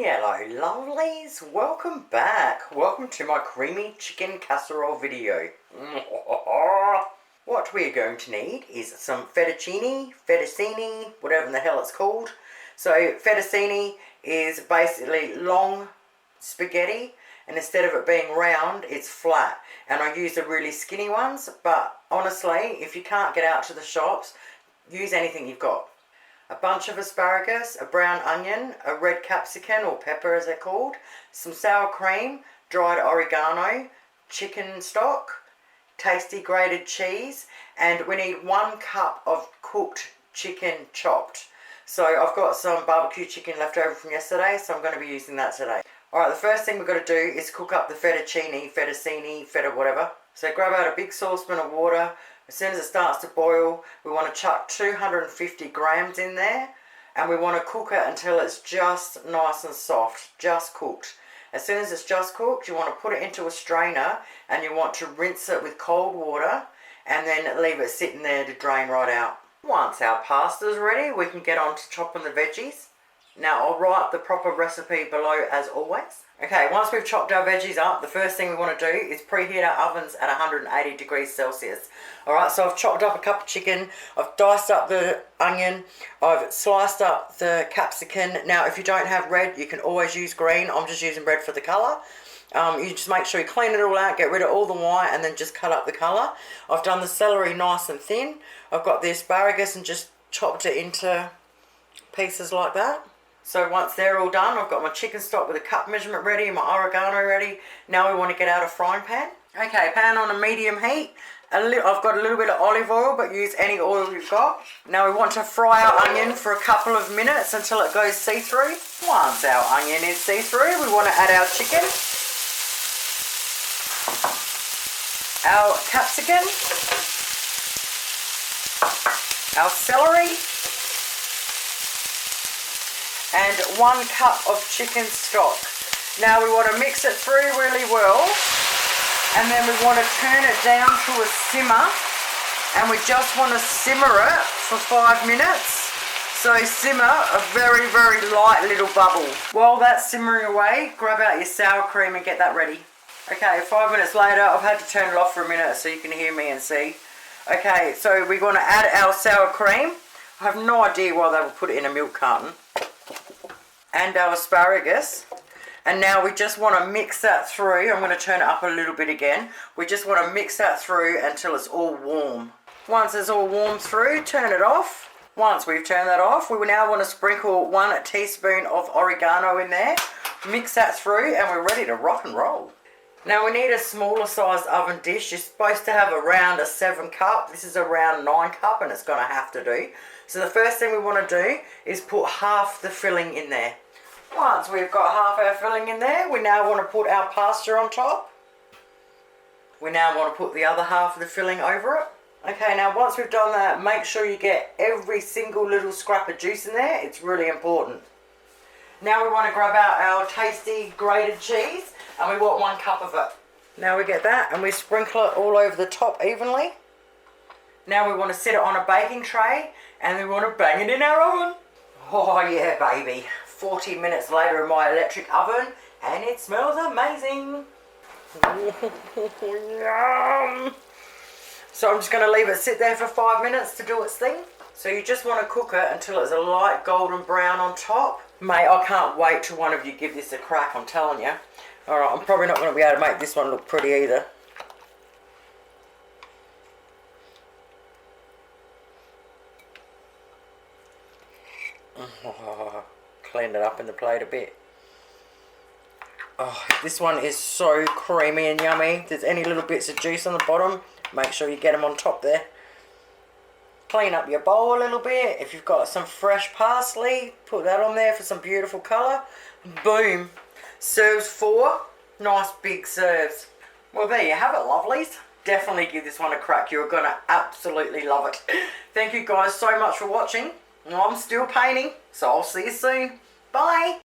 Hello lovelies, welcome back. Welcome to my creamy chicken casserole video. What we're going to need is some fettucine, whatever the hell it's called. So fettucine is basically long spaghetti, and instead of it being round, it's flat. And I use the really skinny ones, but honestly, if you can't get out to the shops, use anything you've got. A bunch of asparagus, a brown onion, a red capsicum or pepper as they're called, some sour cream, dried oregano, chicken stock, tasty grated cheese, and we need 1 cup of cooked chicken chopped. So I've got some barbecue chicken left over from yesterday, so I'm going to be using that today. Alright, the first thing we've got to do is cook up the fettucine, feta whatever. So grab out a big saucepan of water. As soon as it starts to boil, we want to chuck 250 grams in there, and we want to cook it until it's just nice and soft, just cooked. As soon as it's just cooked, you want to put it into a strainer, and you want to rinse it with cold water, and then leave it sitting there to drain right out. Once our pasta's ready, we can get on to chopping the veggies. Now I'll write the proper recipe below as always. Okay, once we've chopped our veggies up, the first thing we want to do is preheat our ovens at 180 degrees Celsius. Alright, so I've chopped up a cup of chicken, I've diced up the onion, I've sliced up the capsicum. Now if you don't have red, you can always use green. I'm just using red for the colour. You just make sure you clean it all out, get rid of all the white, and then just cut up the colour. I've done the celery nice and thin. I've got the asparagus and just chopped it into pieces like that. So once they're all done, I've got my chicken stock with a cup measurement ready, my oregano ready. Now we want to get out a frying pan. Okay, pan on a medium heat. I've got a little bit of olive oil, but use any oil you've got. Now we want to fry our onion for a couple of minutes until it goes see-through. Once our onion is see-through, we want to add our chicken, our capsicum, our celery, and 1 cup of chicken stock. Now we want to mix it through really well, and then we want to turn it down to a simmer, and we just want to simmer it for 5 minutes. So simmer a very, very light little bubble. While that's simmering away, grab out your sour cream and get that ready. Okay, 5 minutes later, I've had to turn it off for a minute so you can hear me and see. Okay, so we're going to add our sour cream. I have no idea why they would put it in a milk carton. And our asparagus, and now we just want to mix that through. I'm going to turn it up a little bit again. We just want to mix that through until it's all warm. Once it's all warm through, turn it off. Once we've turned that off, we now want to sprinkle 1 teaspoon of oregano in there, mix that through, and we're ready to rock and roll. Now we need a smaller sized oven dish. You're supposed to have around a 7 cup. This is around 9 cup, and it's going to have to do. So the first thing we want to do is put half the filling in there. Once we've got half our filling in there, we now want to put our pasta on top. We now want to put the other half of the filling over it. Okay, now once we've done that, make sure you get every single little scrap of juice in there. It's really important. Now we want to grab out our tasty grated cheese, and we want 1 cup of it. Now we get that, and we sprinkle it all over the top evenly. Now we want to set it on a baking tray, and we want to bang it in our oven. Oh yeah, baby. 40 minutes later in my electric oven, and it smells amazing. Yum. So I'm just going to leave it sit there for 5 minutes to do its thing. So you just want to cook it until it's a light golden brown on top. Mate, I can't wait till one of you give this a crack, I'm telling you. Alright, I'm probably not going to be able to make this one look pretty either. Oh, cleaned it up in the plate a bit. Oh, this one is so creamy and yummy. If there's any little bits of juice on the bottom, make sure you get them on top there. Clean up your bowl a little bit. If you've got some fresh parsley, put that on there for some beautiful colour. Boom. Serves 4 nice big serves. Well, there you have it, lovelies. Definitely give this one a crack. You're going to absolutely love it. Thank you guys so much for watching. I'm still painting, so I'll see you soon. Bye.